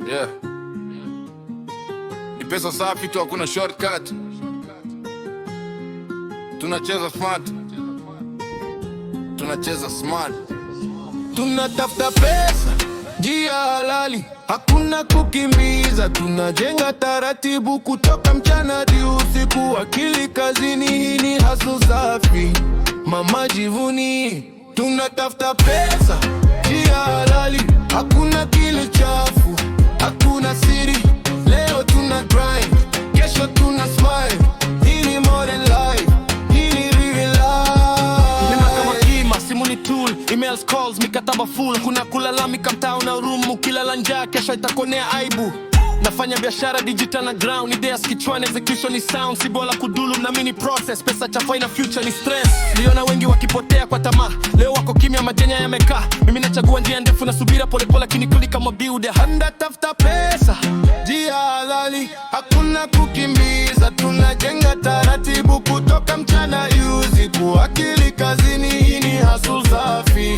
Yeah. Ni pesa safi tu, hakuna shortcut. Tunacheza smart. Tunacheza smart. Tunatafuta pesa, njia halali, hakuna kukimbiza. Tunajenga taratibu kutoka mchana hadi usiku. Akili kazini, hii ni hustle safi. Mama jivuni. Tunatafuta pesa, njia halali, hakuna kile chafu, hakuna siri. Leo tuna grind, kesho tuna smile. Hii ni modern life, hii ni real life. Nima kama kima, simu ni tool, emails, calls, mikataba full. Kuna kulalamika mtaa na room, ukilala njaa kesho itakonea aibu. Nafanya biashara digital na ground, ideas kichwani, execution ni sound. Si bora kudulu na mini process, pesa chafua na future ni stress. Liona wengi wakipotea kwa tamaa, leo wako kimya, majenya yamekaa. Mimi nachagua njia ndefu na subira polepole, lakini kuli kama builder. Handa tafuta pesa, njia halali, hakuna kukimbiza. Tunajenga taratibu kutoka mchana usiku. Akili kazini, hii ni hustle safi.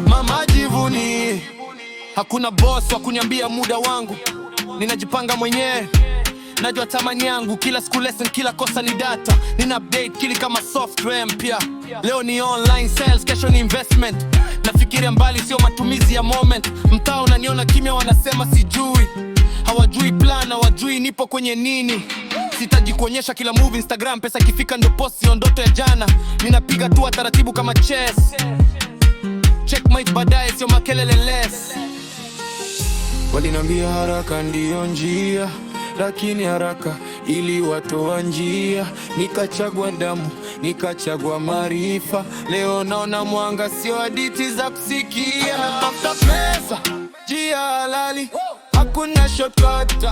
Mama jivuni. Hakuna boss wa kuniambia muda wangu, ninajipanga mwenyewe, najua tamani yangu. Kila siku lesson, kila kosa ni data. Nina update kili kama software mpya. Leo ni online sales, kesho ni investment. Nafikiria mbali, sio matumizi ya moment. Mtaa unaniona kimya, wanasema sijui. Hawajui plan, hawajui nipo kwenye nini. Sitaji kuonyesha kila move Instagram, pesa kifika ndo post, sio ndoto ya jana. Ninapiga tu taratibu kama chess. Checkmate baadaye, sio makelele less. Walinambia haraka ndiyo njia, lakini haraka iliwatoa njia. Nikachagua damu, nikachagua maarifa. Leo naona mwanga, sio hadithi za kusikia. Tafuta pesa, njia halali, hakuna shortcut.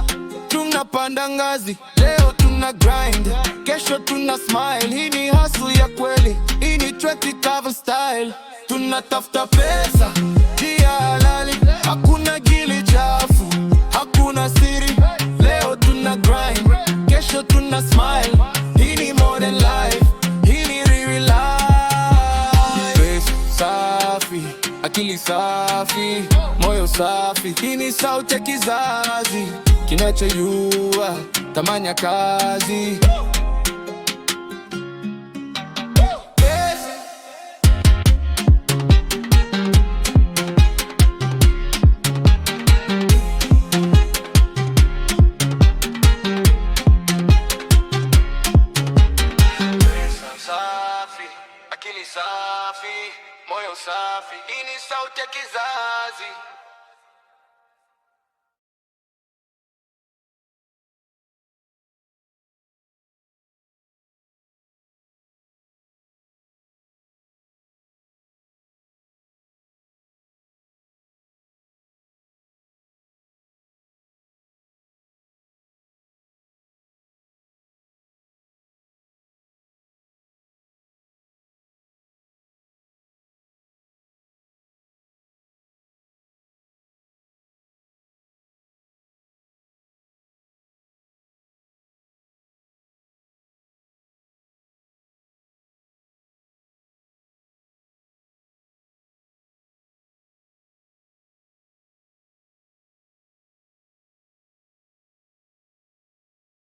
Tunapanda ngazi, leo tuna grind, kesho tuna smile. Hii ni hustle ya kweli, hii ni trendy cover style. Tunatafuta pesa, njia halali, hakuna gili chafu, hakuna siri. Leo tuna grind, kesho tuna smile. Hii ni modern life, hii ni real life. Pesa safi, akili safi, moyo safi. Hii ni sauti ya kizazi kinachojua thamani ya kazi.